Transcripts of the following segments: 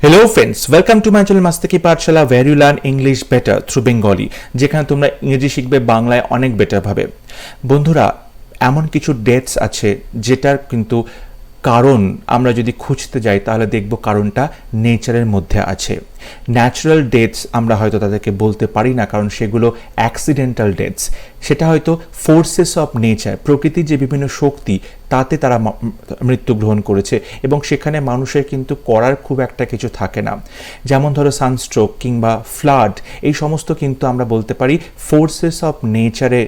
Hello friends, welcome to my channel Mastaki Pathshala where you learn English better through Bengali, যেখানে তোমরা ইংরেজি শিখবে বাংলায় অনেক বেটার ভাবে। বন্ধুরা, এমন কিছু ডেটস আছে যেটার কিন্তু কারণ আমরা যদি খুঁজতে যাই তাহলে দেখব কারণটা নেচারের মধ্যে আছে। ন্যাচারাল ডেথস আমরা হয়তো তাদেরকে বলতে পারি না, কারণ সেগুলো অ্যাক্সিডেন্টাল ডেথস। সেটা হয়তো ফোর্সেস অফ নেচার, প্রকৃতির যে বিভিন্ন শক্তি তাতে তারা মৃত্যুগ্রহণ করেছে, এবং সেখানে মানুষের কিন্তু করার খুব একটা কিছু থাকে না। যেমন ধরো সানস্ট্রোক কিংবা ফ্লাড, এই সমস্ত কিন্তু আমরা বলতে পারি ফোর্সেস অফ নেচারে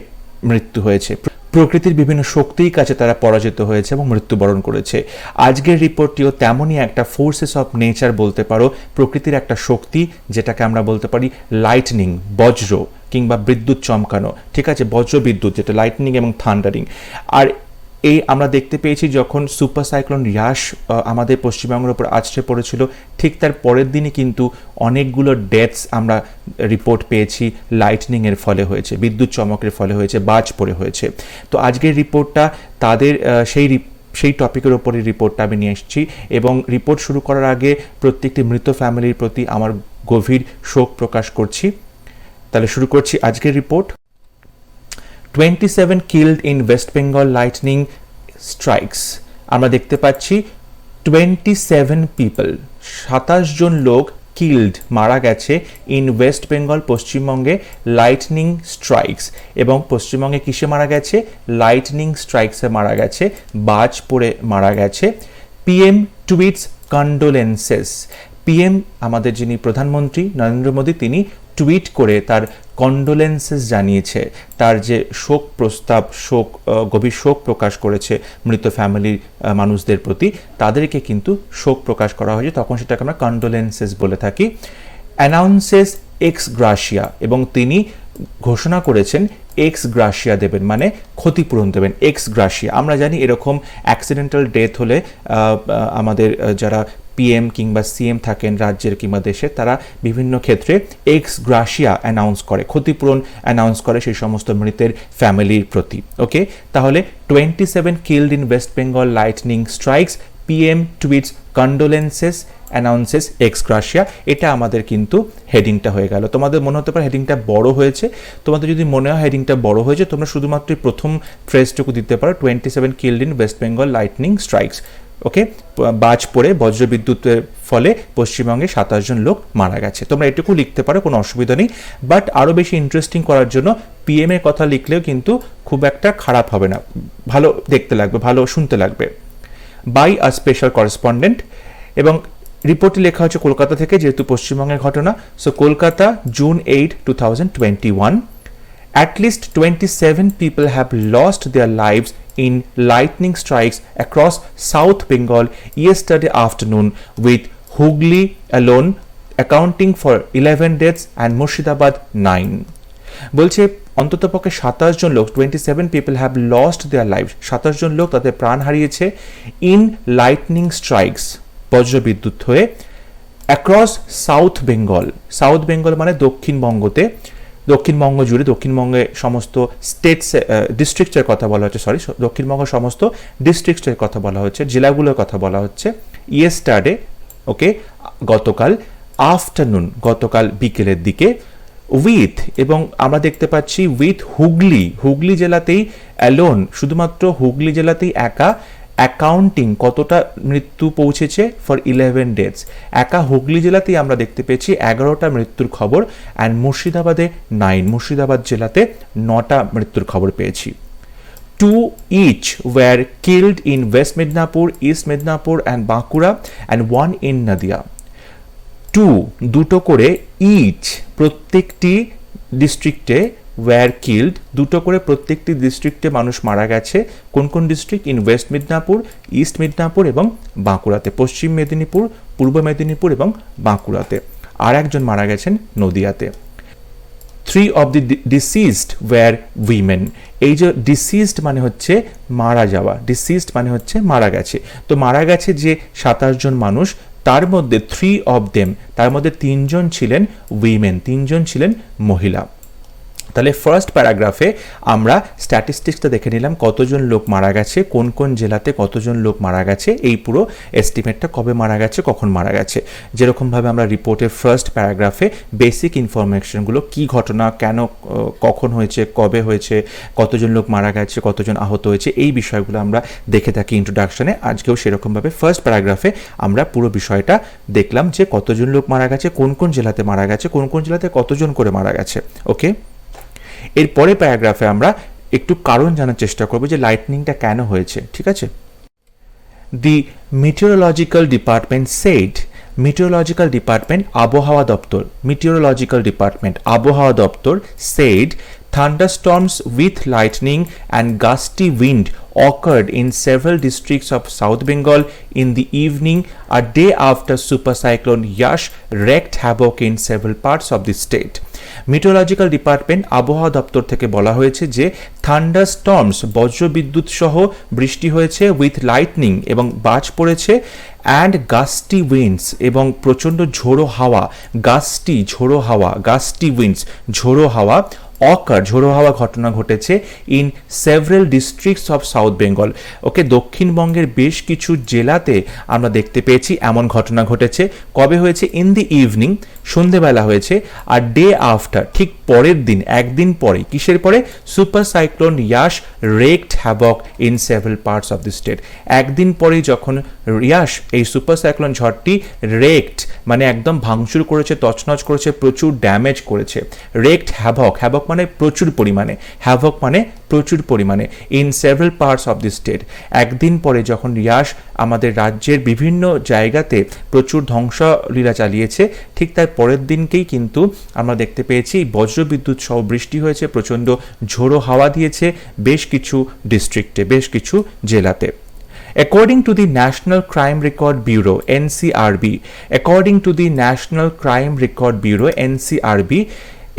মৃত্যু হয়েছে, প্রকৃতির বিভিন্ন শক্তির কাছে তারা পরাজিত হয়েছে এবং মৃত্যুবরণ করেছে। আজকের রিপোর্টটিও তেমনই একটা ফোর্সেস অফ নেচার বলতে পারো, প্রকৃতির একটা শক্তি যেটাকে আমরা বলতে পারি লাইটনিং, বজ্র কিংবা বিদ্যুৎ চমকানো। ঠিক আছে, বজ্র বিদ্যুৎ যেটা লাইটনিং এবং থান্ডারিং। আর এই আমরা দেখতে পেয়েছি যখন সুপার সাইক্লোন ইয়াস আমাদের পশ্চিমবঙ্গের উপর আছড়ে পড়েছিল, ঠিক তার পরের দিনই কিন্তু অনেকগুলো ডেথস আমরা রিপোর্ট পেয়েছি লাইটনিংয়ের ফলে হয়েছে, বিদ্যুৎ চমকের ফলে হয়েছে, বাজ পড়ে হয়েছে। তো আজকের রিপোর্টটা তাদের সেই টপিকের ওপরে রিপোর্টটা আমি নিয়ে এসেছি, এবং রিপোর্ট শুরু করার আগে প্রত্যেকটি মৃত ফ্যামিলির প্রতি আমার গভীর শোক প্রকাশ করছি। তাহলে শুরু করছি আজকের report. 27 killed in West Bengal lightning strikes। আমরা দেখতে পাচ্ছি 27 পিপল, 27 জন লোক কিল্ড, মারা গেছে ইন ওয়েস্ট বেঙ্গল, পশ্চিমবঙ্গে লাইটনিং স্ট্রাইকস। এবং পশ্চিমবঙ্গে কিসে মারা গেছে? লাইটনিং স্ট্রাইকসে মারা গেছে, বাজ পড়ে মারা গেছে। PM tweets condolences. পিএম আমাদের যিনি প্রধানমন্ত্রী নরেন্দ্র মোদী, তিনি টুইট করে তার কন্ডোলেন্সেস জানিয়েছে, তার যে শোক প্রস্তাব, গভীর শোক প্রকাশ করেছে মৃত ফ্যামিলির মানুষদের প্রতি, তাদেরকে কিন্তু শোক প্রকাশ করা হয়েছে, তখন সেটাকে আমরা কন্ডোলেন্সেস বলে থাকি। অ্যানাউন্সেস এক্স গ্রাসিয়া, এবং তিনি ঘোষণা করেছেন এক্স গ্রাসিয়া দেবেন, মানে ক্ষতিপূরণ দেবেন। এক্স গ্রাসিয়া আমরা জানি এরকম অ্যাক্সিডেন্টাল ডেথ হলে আমাদের যারা পিএম কিংবা সিএম থাকেন রাজ্যের কিংবা দেশে, তারা বিভিন্ন ক্ষেত্রে এক্স গ্রাসিয়া অ্যানাউন্স করে, ক্ষতিপূরণ অ্যানাউন্স করে সেই সমস্ত মৃতের ফ্যামিলির প্রতি। ওকে, তাহলে 27 killed in west Bengal lightning strikes, PM tweets condolences, announces x gratia. এটা আমাদের কিন্তু হেডিংটা হয়ে গেল। তোমাদের মনে হতে পারে হেডিংটা বড় হয়েছে, তোমাদের যদি মনে হয় হেডিংটা বড় হয়েছে, তোমরা শুধুমাত্র প্রথম ফ্রেজটুকু দিতে পারো, 27 killed in west Bengal lightning strikes. Okay, বাজ পড়ে বজ্রবিদ্যুতের ফলে পশ্চিমবঙ্গে 27 জন লোক মারা গেছে। তোমরা এটুকু লিখতে পারো, কোনো অসুবিধা নেই। বাট আরও বেশি ইন্টারেস্টিং করার জন্য পিএম এর কথা লিখলেও কিন্তু খুব একটা খারাপ হবে না, ভালো দেখতে লাগবে, ভালো শুনতে লাগবে। বাই আ স্পেশাল করেসপন্ডেন্ট, এবং রিপোর্টটি লেখা হচ্ছে কলকাতা থেকে, যেহেতু পশ্চিমবঙ্গের ঘটনা। So Kolkata, June 8, 2021. At least 27 people have lost their lives in lightning strikes across South Bengal yesterday afternoon, with Hooghly alone accounting for 11 deaths and Murshidabad 9. বলছে অন্ততপক্ষে 27 জন লোক, 27 people have lost their lives, 27 জন লোক তাদের প্রাণ হারিয়েছে ইন লাইটনিং স্ট্রাইকস, বজ্রবিদ্যুৎ হয়ে, across south Bengal. South Bengal মানে দক্ষিণবঙ্গতে, দক্ষিণবঙ্গ জুড়ে, দক্ষিণবঙ্গে সমস্ত স্টেটস, ডিস্ট্রিক্টের কথা বলা হচ্ছে, দক্ষিণবঙ্গের সমস্ত ডিস্ট্রিক্টের কথা বলা হচ্ছে, জেলাগুলোর কথা বলা হচ্ছে। ইয়েস্টারডে, ওকে, গতকাল, আফটারনুন, গতকাল বিকেলের দিকে, উইথ, এবং আমরা দেখতে পাচ্ছি উইথ হুগলি, হুগলি জেলাতেই অ্যালোন, শুধুমাত্র হুগলি জেলাতেই একা, অ্যাকাউন্টিং কতটা মৃত্যু পৌঁছেছে ফর 11 ডেথস, একা হুগলি জেলাতেই আমরা দেখতে পেয়েছি 11টা মৃত্যুর খবর, অ্যান্ড মুর্শিদাবাদে 9, মুর্শিদাবাদ জেলাতে 9টা মৃত্যুর খবর পেয়েছি। 2 each were killed in West Midnapur, East Midnapur and Bankura, and 1 in Nadia. 2, দুটো করে, ইচ, প্রত্যেকটি ডিস্ট্রিক্টে, ওয়্যার কিল্ড, দুটো করে প্রত্যেকটি ডিস্ট্রিক্টে মানুষ মারা গেছে। কোন কোন district? In West Midnapore, east Midnapore এবং বাঁকুড়াতে, পশ্চিম মেদিনীপুর, পূর্ব মেদিনীপুর এবং বাঁকুড়াতে। আর একজন মারা গেছেন নদিয়াতে। 3 of the deceased were women। এই যে ডিসিজড মানে হচ্ছে মারা যাওয়া, ডিসিজড মানে হচ্ছে মারা গেছে। তো মারা গেছে যে 27 জন মানুষ, তার মধ্যে 3 of them, তার মধ্যে 3 জন ছিলেন উইমেন, 3 জন ছিলেন মহিলা। তাহলে ফার্স্ট প্যারাগ্রাফে আমরা স্ট্যাটিস্টিক্সটা দেখে নিলাম, কতজন লোক মারা গেছে, কোন কোন জেলাতে কতজন লোক মারা গেছে, এই পুরো এস্টিমেটটা কবে মারা গেছে, কখন মারা গেছে। যেরকমভাবে আমরা রিপোর্টের ফার্স্ট প্যারাগ্রাফে বেসিক ইনফরমেশনগুলো, কি ঘটনা, কেন, কখন হয়েছে, কবে হয়েছে, কতজন লোক মারা গেছে, কতজন আহত হয়েছে, এই বিষয়গুলো আমরা দেখে থাকি ইন্ট্রোডাকশনে। আজকেও সেরকমভাবে ফার্স্ট প্যারাগ্রাফে আমরা পুরো বিষয়টা দেখলাম যে কতজন লোক মারা গেছে, কোন কোন জেলাতে মারা গেছে, কোন কোন জেলাতে কতজন করে মারা গেছে। ওকে, এরপরে প্যারাগ্রাফে আমরা একটু কারণ জানার চেষ্টা করব যে লাইটনিংটা কেন হয়েছে। ঠিক আছে, the meteorological department said, meteorological department আবহাওয়া দপ্তর, মেটিওরোলজিক্যাল ডিপার্টমেন্ট আবহাওয়া দপ্তর said thunderstorms with lightning and gusty wind occurred in several districts of South Bengal in the evening a day after supercyclone Yash wreaked havoc in several parts of the state. Meteorological department আবহাওয়া দপ্তর থেকে বলা হয়েছে যে thunder storms বজ্রবিদ্যুৎ সহ বৃষ্টি হয়েছে, উইথ লাইটনিং এবং বাজ পড়েছে, অ্যান্ড গাস্টি উইন্ডস এবং প্রচণ্ড ঝোড়ো হাওয়া, গাস্টি উইন্ডস ঝোড়ো হাওয়া, ঝোড়ো হাওয়া ঘটনা ঘটেছে in several districts of south Bengal. Okay, দক্ষিণবঙ্গের বেশ কিছু জেলাতে আমরা দেখতে পেয়েছি এমন ঘটনা ঘটেছে। কবে হয়েছে? ইন দি ইভিনিং, সন্ধেবেলা হয়েছে, আর ডে আফটার, ঠিক পরের দিন, একদিন পরে। কিসের পরে? Super cyclone Yash রেকড havoc in several parts of the state. একদিন পরে যখন ইয়াশ, এই সুপার সাইক্লোন ঝড়টি রেকড মানে একদম ভাঙচুর করেছে, তছনছ করেছে, প্রচুর ড্যামেজ করেছে। রেকড হ্যাভক, হ্যাভক মানে প্রচুর পরিমাণে, হ্যাভক মানে প্রচুর পরিমাণে, in several parts of the state. একদিন পরে যখন ইয়াশ আমাদের রাজ্যের বিভিন্ন জায়গাতে প্রচুর ধ্বংসলীলা চালিয়েছে, ঠিক তার পরের দিনকেই কিন্তু আমরা দেখতে পেয়েছি বজ্রবিদ্যুৎ সহ বৃষ্টি হয়েছে, প্রচণ্ড ঝোড়ো হাওয়া দিয়েছে বেশ কিছু ডিস্ট্রিক্টে, বেশ কিছু জেলাতে। According to the National Crime Record Bureau NCRB, according to the National Crime Record Bureau NCRB,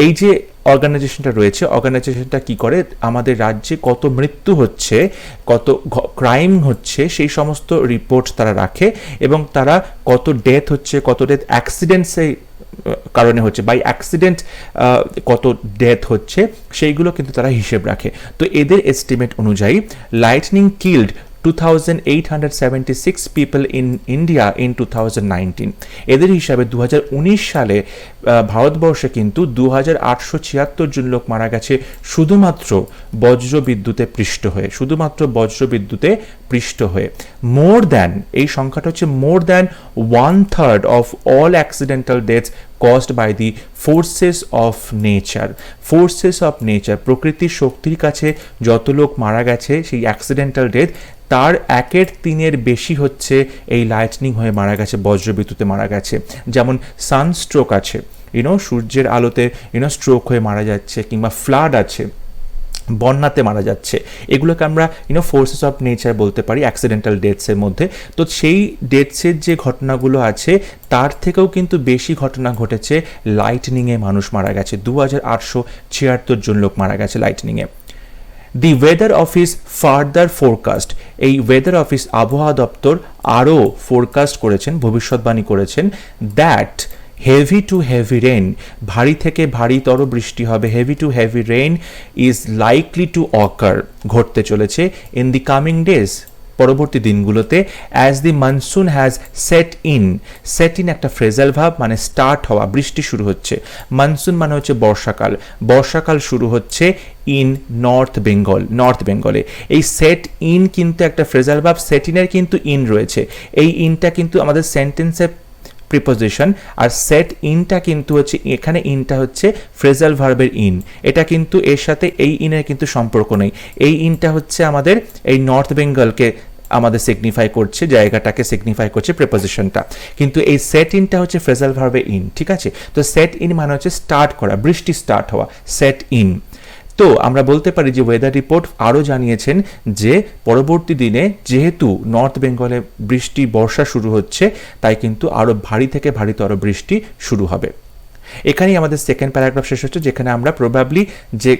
এই যে অর্গানাইজেশনটা রয়েছে, অর্গানাইজেশনটা কি করে? আমাদের রাজ্যে কত মৃত্যু হচ্ছে, কত ক্রাইম হচ্ছে, সেই সমস্ত রিপোর্ট তারা রাখে, এবং তারা কত ডেথ হচ্ছে, কত ডেথ অ্যাক্সিডেন্টসে কারণে হচ্ছে, বাই অ্যাক্সিডেন্ট কত ডেথ হচ্ছে, সেইগুলো কিন্তু তারা হিসেব রাখে। তো এদের এস্টিমেট অনুযায়ী lightning killed 2,876 people in India in 2019। এদের হিসাবে 2019 সালে ভারতবর্ষে কিন্তু 2,876 জন লোক মারা গেছে শুধুমাত্র বজ্রবিদ্যুতে পৃষ্ঠ হয়ে, শুধুমাত্র বজ্রবিদ্যুতে পৃষ্ঠ হয়ে। মোর দ্যান, এই সংখ্যাটা হচ্ছে more than 1/3 of all accidental deaths caused by the forces of nature, forces of nature, প্রকৃতির শক্তির কাছে যত লোক মারা গেছে সেই অ্যাক্সিডেন্টাল ডেথ, তার 1/3 বেশি হচ্ছে এই লাইটনিং হয়ে মারা গেছে, বজ্রবিদ্যুতে মারা গেছে। যেমন সানস্ট্রোক আছে, সূর্যের আলোতে স্ট্রোক হয়ে মারা যাচ্ছে, কিংবা ফ্লাড আছে, বন্যাতে মারা যাচ্ছে। এগুলোকে আমরা ফোর্সেস অফ নেচার বলতে পারি অ্যাক্সিডেন্টাল ডেথসের মধ্যে। তো সেই ডেথসের যে ঘটনাগুলো আছে তার থেকেও কিন্তু বেশি ঘটনা ঘটেছে লাইটনিংয়ে মানুষ মারা গেছে। 2,876 জন লোক মারা গেছে লাইটনিংয়ে। The weather office further forecast, এই ওয়েদার অফিস আবহাওয়া দপ্তর আরও ফোরকাস্ট করেছেন, ভবিষ্যৎবাণী করেছেন, that heavy to heavy rain, ভারী থেকে ভারীতর বৃষ্টি হবে, heavy to heavy rain is likely to occur, ঘটতে চলেছে ইন দি কামিং ডেজ, পরবর্তী দিনগুলোতে, as the monsoon has set in একটা ফ্রেজাল ভাব, মানে স্টার্ট হওয়া, বৃষ্টি শুরু হচ্ছে। মনসুন মানে হচ্ছে বর্ষাকাল, বর্ষাকাল শুরু হচ্ছে ইন নর্থ বেঙ্গলে। এই সেট ইন কিন্তু একটা ফ্রেজাল ভাব, সেট ইনের কিন্তু ইন রয়েছে, এই ইনটা কিন্তু আমাদের সেন্টেন্সে প্রিপোজিশন, আর সেট ইনটা কিন্তু হচ্ছে, এখানে ইনটা হচ্ছে ফ্রেজাল ভার্বের ইন, এটা কিন্তু এর সাথে এই ইনের কিন্তু সম্পর্ক নেই। এই ইনটা হচ্ছে আমাদের এই নর্থ বেঙ্গলকে আমাদের সিগনিফাই করছে, জায়গাটাকে সিগনিফাই করছে প্রিপোজিশনটা, কিন্তু এই সেট ইনটা হচ্ছে ফ্রেজাল ভার্বের ইন। ঠিক আছে, তো সেট ইন মানে হচ্ছে স্টার্ট করা, বৃষ্টি স্টার্ট হওয়া, সেট ইন। তো আমরা বলতে পারি যে ওয়েদার রিপোর্ট আরও জানিয়েছেন যে পরবর্তী দিনে যেহেতু নর্থ বেঙ্গলে বৃষ্টি, বর্ষা শুরু হচ্ছে, তাই কিন্তু আরও ভারী থেকে ভারীতর বৃষ্টি শুরু হবে। এখানেই আমাদের সেকেন্ড প্যারাগ্রাফ শেষ হচ্ছে, যেখানে আমরা প্রবাবলি যে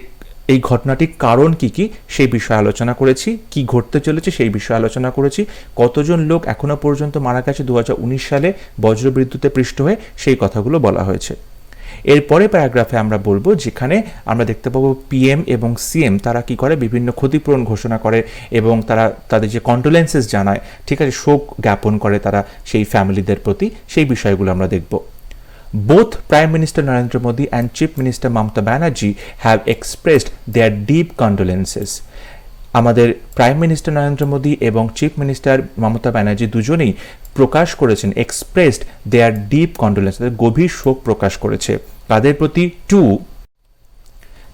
এই ঘটনাটির কারণ কি সেই বিষয়ে আলোচনা করেছি, কি ঘটতে চলেছে সেই বিষয়ে আলোচনা করেছি, কতজন লোক এখনো পর্যন্ত মারা গেছে 2019 সালে বজ্রবিদ্যুতে পৃষ্ঠ হয়ে, সেই কথাগুলো বলা হয়েছে। এরপরে প্যারাগ্রাফে আমরা বলবো, যেখানে আমরা দেখতে পাবো পিএম এবং সিএম তারা কি করে, বিভিন্ন ক্ষতিপূরণ ঘোষণা করে এবং তারা তাদের যে কন্ডোলেন্সেস জানায়, ঠিক আছে, শোক জ্ঞাপন করে তারা সেই ফ্যামিলিদের প্রতি, সেই বিষয়গুলো আমরা দেখব। Both Prime Minister Narendra Modi and Chief Minister Mamata Banerjee have expressed their deep condolences. আমাদের প্রাইম মিনিস্টার নরেন্দ্র মোদী এবং চিফ মিনিস্টার মমতা ব্যানার্জি দুজনেই প্রকাশ করেছেন, এক্সপ্রেসড দেয়ার ডিপ কন্ডোলেন্স, তাদের গভীর শোক প্রকাশ করেছে তাদের প্রতি, to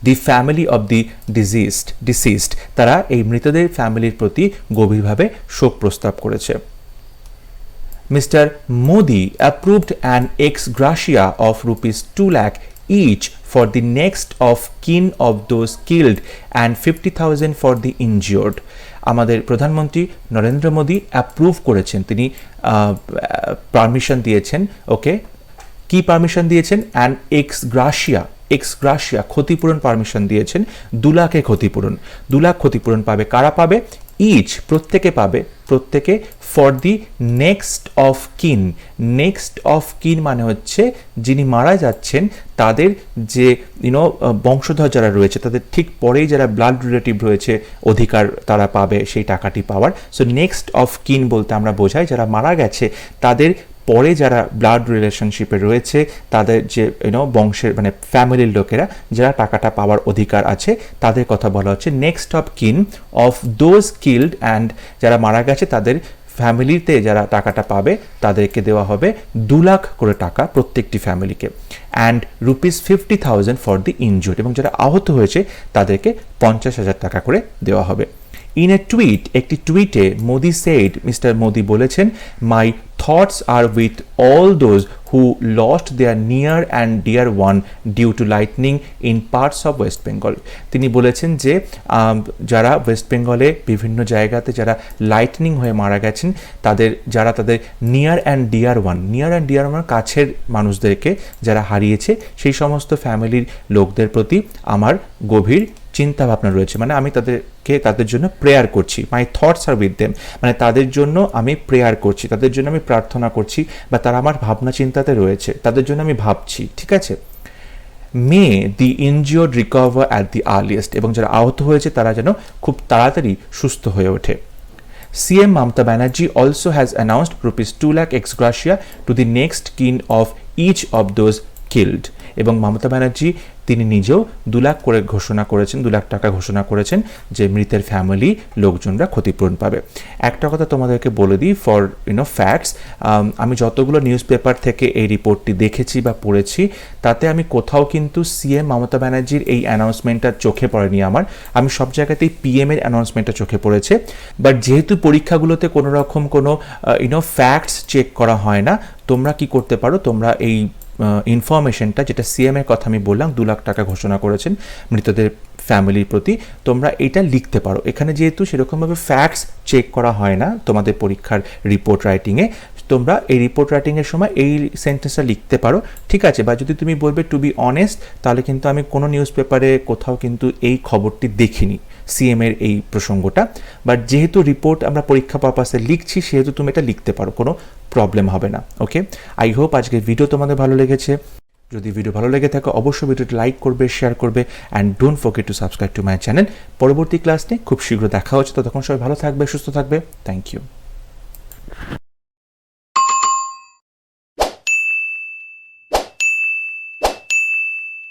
the family of the deceased, তারা এই মৃতদের ফ্যামিলির প্রতি গভীরভাবে শোক প্রস্তাব করেছে। Mr. Modi approved an ex gratia of rupees 2 lakh each for the next of kin of those killed and 50,000 for the injured. আমাদের প্রধানমন্ত্রী নরেন্দ্র মোদী অ্যাপ্রুভ করেছেন, তিনি পারমিশন দিয়েছেন, ওকে, কি পারমিশন দিয়েছেন, অ্যান এক্স গ্রাশিয়া ক্ষতিপূরণ পারমিশন দিয়েছেন, 2 লাখের ক্ষতিপূরণ, 2 লাখ ক্ষতিপূরণ পাবে, কারা পাবে, ইচ প্রত্যেকে পাবে, প্রত্যেকে, ফর দি নেক্সট অফ কিন মানে হচ্ছে যিনি মারা যাচ্ছেন তাদের যে বংশধর যারা রয়েছে, তাদের ঠিক পরেই যারা ব্লাড রিলেটিভ রয়েছে, অধিকার তারা পাবে সেই টাকাটি পাওয়ার। সো নেক্সট অফ কিন বলতে আমরা বোঝাই যারা মারা গেছে তাদের পরে যারা ব্লাড রিলেশনশিপে রয়েছে, তাদের যে বংশের মানে ফ্যামিলির লোকেরা যারা টাকাটা পাওয়ার অধিকার আছে, তাদের কথা বলা হচ্ছে নেক্সট অফ কিন অফ দোজ কিল্ড, অ্যান্ড যারা মারা গেছে তাদের ফ্যামিলিতে যারা টাকাটা পাবে তাদেরকে দেওয়া হবে 2 লাখ করে টাকা প্রত্যেকটি ফ্যামিলিকে, and rupees 50,000 for the injured, এবং যারা আহত হয়েছে তাদেরকে 50,000 টাকা করে দেওয়া হবে। ইন এ টুইট, একটি টুইটে মোদি সেড, মিস্টার মোদি বলেছেন, my thoughts are with all those who lost their near and dear one due to lightning in parts of West Bengal. তিনি বলেছেন যে যারা ওয়েস্ট বেঙ্গলে বিভিন্ন জায়গাতে যারা লাইটনিং হয়ে মারা গেছেন, তাদের নিয়ার অ্যান্ড ডিয়ার ওয়ান কাছের মানুষদেরকে যারা হারিয়েছে, সেই সমস্ত ফ্যামিলির লোকদের প্রতি আমার গভীর চিন্তা ভাবনা রয়েছে, মানে আমি তাদের জন্য প্রেয়ার করছি, my thoughts are with them, মানে তাদের জন্য আমি প্রেয়ার করছি, তাদের জন্য আমি প্রার্থনা করছি, বা তারা আমার ভাবনা চিন্তাতে রয়েছে, তাদের জন্য আমি ভাবছি, ঠিক আছে। May the injured recover at the earliest, এবং যারা আহত হয়েছে তারা যেন খুব তাড়াতাড়ি সুস্থ হয়ে ওঠে। CM Mamata Banerjee also has announced rupees 2 lakh ex gratia to the next kin of each of those killed, এবং মমতা ব্যানার্জি তিনি নিজেও 2 লাখ করে ঘোষণা করেছেন, 2 লাখ টাকা ঘোষণা করেছেন যে মৃতের ফ্যামিলি লোকজনরা ক্ষতিপূরণ পাবে। একটা কথা তোমাদেরকে বলে দিই ফর ফ্যাক্টস, আমি যতগুলো নিউজ পেপার থেকে এই রিপোর্টটি দেখেছি বা পড়েছি, তাতে আমি কোথাও কিন্তু সিএম মমতা ব্যানার্জির এই অ্যানাউন্সমেন্টটা চোখে পড়েনি আমি সব জায়গাতেই পিএম এর অ্যানাউন্সমেন্টটা চোখে পড়েছে। বাট যেহেতু পরীক্ষাগুলোতে কোনো রকম কোনো ফ্যাক্টস চেক করা হয় না, তোমরা কি করতে পারো, তোমরা এই ইনফরমেশনটা যেটা সিএম এর কথা আমি বললাম 2 লাখ টাকা ঘোষণা করেছেন মৃতদের ফ্যামিলির প্রতি, তোমরা এটা লিখতে পারো। এখানে যেহেতু সেরকমভাবে ফ্যাক্টস চেক করা হয় না তোমাদের পরীক্ষার রিপোর্ট রাইটিংয়ে, তোমরা এই রিপোর্ট রাইটিংয়ের সময় এই সেন্টেন্সটা লিখতে পারো, ঠিক আছে। বা যদি তুমি বলবে টু বি অনেস্ট, তাহলে কিন্তু আমি কোনো নিউজ পেপারে কোথাও কিন্তু এই খবরটি দেখিনি, সিএম এর এই প্রসঙ্গটা। বাট যেহেতু রিপোর্ট আমরা পরীক্ষা পারপাসে লিখছি, সেহেতু তুমি এটা লিখতে পারো, কোনো প্রবলেম হবে না। ওকে, আই হোপ আজকের ভিডিও তোমাদের ভালো লেগেছে। যদি ভিডিও ভালো লেগে থাকে অবশ্যই ভিডিওটি লাইক করবে, শেয়ার করবে, and don't forget to subscribe to my channel. পরবর্তী ক্লাস নিয়ে খুব শীঘ্র দেখা হচ্ছে, ততক্ষণ সবাই ভালো থাকবে, সুস্থ থাকবে। Thank you.